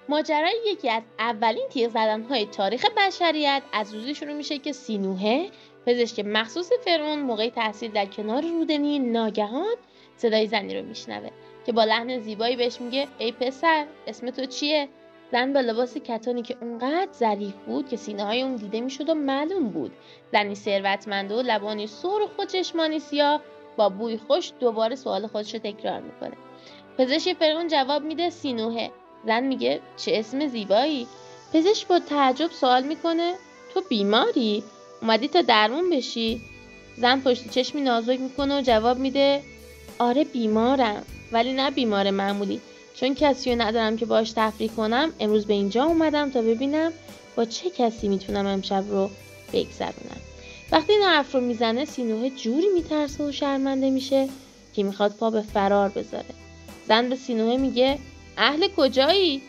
ماجرای یکی از اولین تیغ زدن‌های تاریخ بشریت از روزی شروع میشه که سینوحه پزشک مخصوص فرعون موقع تحصیل در کنار رود نیل ناگهان صدای زنی رو میشنوه که با لحن زیبایی بهش میگه ای پسر اسم تو چیه؟ زن با لباس کتانی که اونقدر ظریف بود که سینه‌های اون دیده میشد و معلوم بود زنی ثروتمند و لبانی سرخ و چشمانی سیاه با بوی خوش دوباره سوال خودش رو تکرار میکنه. پزشک فرعون جواب میده سینوحه. زن میگه چه اسم زیبایی. پزشک با تعجب سوال میکنه تو بیماری؟ اومدی تا درمون بشی؟ زن پشت چشمی نازک میکنه و جواب میده آره بیمارم، ولی نه بیمار معمولی، چون کسی رو ندارم که باش تفریح کنم. امروز به اینجا اومدم تا ببینم با چه کسی میتونم امشب رو بگذرونم. وقتی این حرف رو میزنه سینوحه جوری میترسه و شرمنده میشه که میخواد پا به فرار بذاره. زن به سینوحه میگه اهل کجایی؟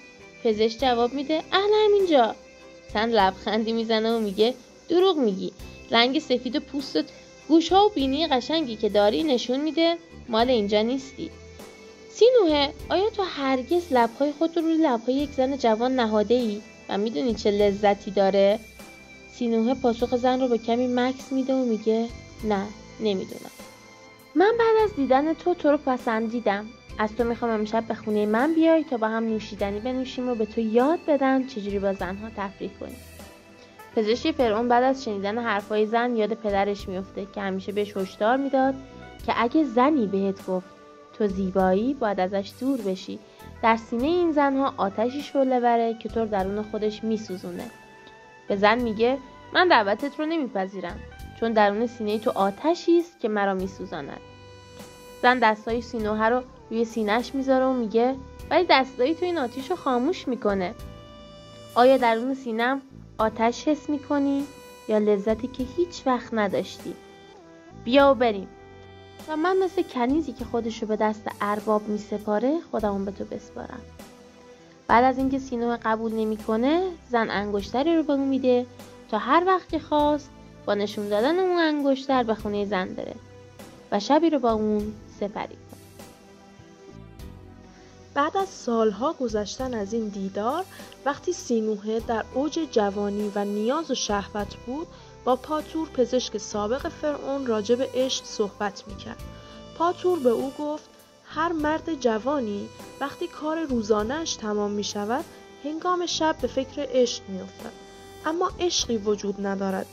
پزشک جواب میده اهل همینجا. زن لبخندی میزنه و میگه دروغ میگی، رنگ سفید پوستت، گوش‌ها و بینی قشنگی که داری نشون میده مال اینجا نیستی. سینوحه آیا تو هرگز لب‌های خود رو روی لب‌های یک زن جوان نهاده ای و میدونی چه لذتی داره؟ سینوحه پاسخ زن رو با کمی مکث میده و میگه نه نمیدونم. من بعد از دیدن تو رو پسندیدم. از تو میخوام امشب به خونه من بیای تا با هم نوشیدنی بنوشیم و به تو یاد بدم چجوری با زنها تفریح کنی. پزشک فرعون بعد از شنیدن حرفای زن یاد پدرش میفته که همیشه بهش هشدار میداد که اگه زنی بهت گفت تو زیبایی باید ازش دور بشی. در سینه این زنها آتشی شعله‌وره که تو رو درون خودش میسوزونه. به زن میگه من دعوتت رو نمیپذیرم، چون درون سینه تو آتشی است که مرا میسوزاند. زن دستای سینوحه رو روی سینه‌اش میذاره و میگه ولی دستای تو این آتش رو خاموش میکنه. آیا درون سینم آتش حس میکنی یا لذتی که هیچ وقت نداشتی؟ بیا و بریم و من مثل کنیزی که خودشو به دست ارباب میسپاره خودمون به تو بسپارم. بعد از اینکه سینوحه قبول نمیکنه زن انگشتری رو به اون میده تا هر وقت که خواست با نشون دادن اون انگشتر به خونه زن بره و شبی رو با اون سپری کنه. بعد از سالها گذشتن از این دیدار، وقتی سینوحه در اوج جوانی و نیاز و شهوت بود، با پاتور پزشک سابق فرعون راجع به عشق صحبت میکرد. پاتور به او گفت هر مرد جوانی وقتی کار روزانه‌اش تمام میشود، هنگام شب به فکر عشق میافتد، اما عشقی وجود ندارد.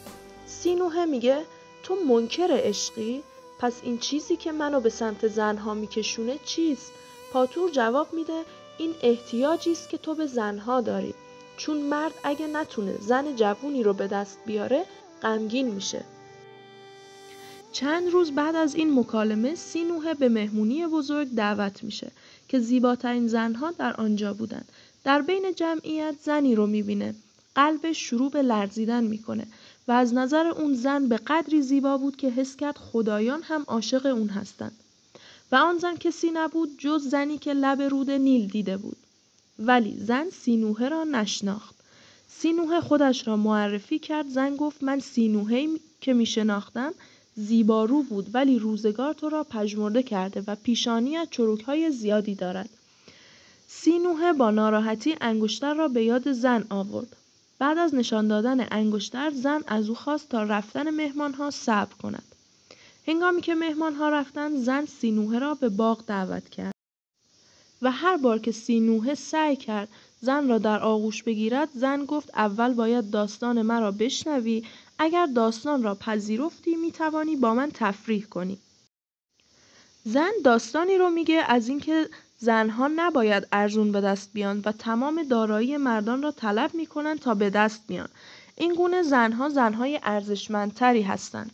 سینوحه میگه تو منکر عشقی؟ پس این چیزی که منو به سمت زنها میکشونه چیست؟ پاتور جواب میده این احتیاجی است که تو به زنها داری، چون مرد اگه نتونه زن جوونی رو به دست بیاره غمگین میشه. چند روز بعد از این مکالمه سینوحه به مهمونی بزرگ دعوت میشه که زیباترین زنها در آنجا بودن. در بین جمعیت زنی رو میبینه، قلبش شروع به لرزیدن میکنه و از نظر اون زن به قدری زیبا بود که حس کرد خدایان هم عاشق اون هستند. و آن زن کسی نبود جز زنی که لب رود نیل دیده بود. ولی زن سینوحه را نشناخت. سینوحه خودش را معرفی کرد. زن گفت من سینوحه‌ای که میشناختم زیبارو بود، ولی روزگار تو را پژمرده کرده و پیشانیت چروک‌های زیادی دارد. سینوحه با ناراحتی انگشتر را به یاد زن آورد. بعد از نشان دادن انگشتر زن از او خواست تا رفتن مهمانها صبر کند. هنگامی که مهمانها رفتند زن سینوحه را به باغ دعوت کرد و هر بار که سینوحه سعی کرد زن را در آغوش بگیرد زن گفت اول باید داستان مرا بشنوی، اگر داستان را پذیرفتی میتوانی با من تفریح کنی. زن داستانی رو میگه از اینکه زنها نباید ارزون به دست بیان و تمام دارایی مردان را طلب میکنن تا به دست بیان. این گونه زنها زنهای ارزشمندتری هستند.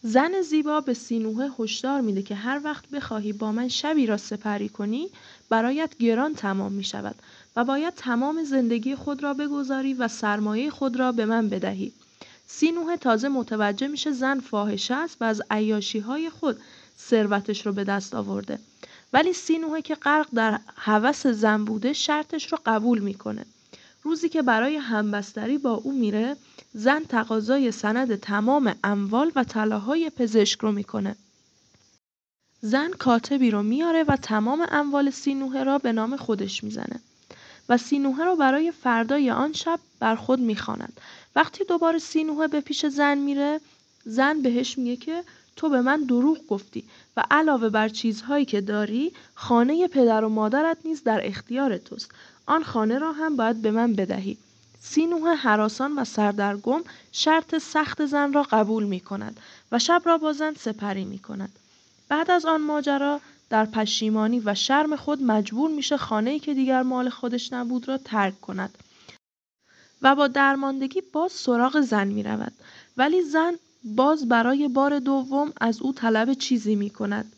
زن زیبا به سینوحه هشدار میده که هر وقت بخواهی با من شبی را سپری کنی برایت گران تمام می شود و باید تمام زندگی خود را بگذاری و سرمایه خود را به من بدهی. سینوحه تازه متوجه میشه زن فاحشه است و از عیاشی‌های خود ثروتش رو به دست آورده. ولی سینوحه که غرق در هوس زن بوده شرطش رو قبول میکنه. روزی که برای همبستری با او میره زن تقاضای سند تمام اموال و طلاهای پزشک رو میکنه. زن کاتبی رو میاره و تمام اموال سینوحه را به نام خودش میزنه و سینوحه را برای فردای آن شب بر خود می‌خواند. وقتی دوباره سینوحه به پیش زن میره، زن بهش میگه که تو به من دروغ گفتی و علاوه بر چیزهایی که داری، خانه پدر و مادرت نیز در اختیار توست. آن خانه را هم باید به من بدهی. سینوحه هراسان و سردرگم شرط سخت زن را قبول می کند و شب را با زن سپری می کند. بعد از آن ماجرا در پشیمانی و شرم خود مجبور میشه خانه‌ای که دیگر مال خودش نبود را ترک کند و با درماندگی باز سراغ زن می رود. ولی زن باز برای بار دوم از او طلب چیزی می کند.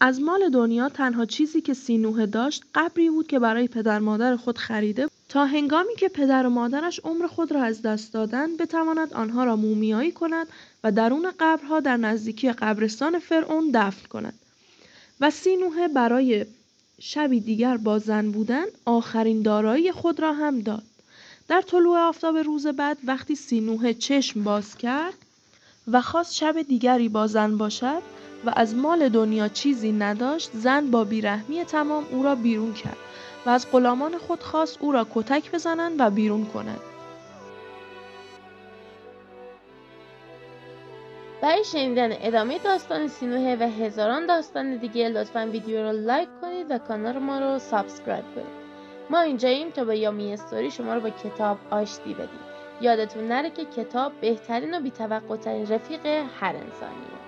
از مال دنیا تنها چیزی که سینوحه داشت قبری بود که برای پدر مادر خود خریده تا هنگامی که پدر و مادرش عمر خود را از دست دادند بتواند آنها را مومیایی کند و درون قبرها در نزدیکی قبرستان فرعون دفن کند. و سینوحه برای شبی دیگر با زن بودن آخرین دارایی خود را هم داد. در طلوع آفتاب روز بعد وقتی سینوحه چشم باز کرد و خواست شب دیگری با زن باشد و از مال دنیا چیزی نداشت، زن با بیرحمی تمام او را بیرون کرد و از غلامان خود خواست او را کتک بزنند و بیرون کنند. برای شنیدن ادامه داستان سینوحه و هزاران داستان دیگه لطفاً ویدیو رو لایک کنید و کانال ما رو سابسکرایب کنید. ما اینجاییم تا با یامی استوری شما رو با کتاب آشتی بدیم. یادتون نره که کتاب بهترین و بی‌توقع‌ترین رفیق هر انسانیه.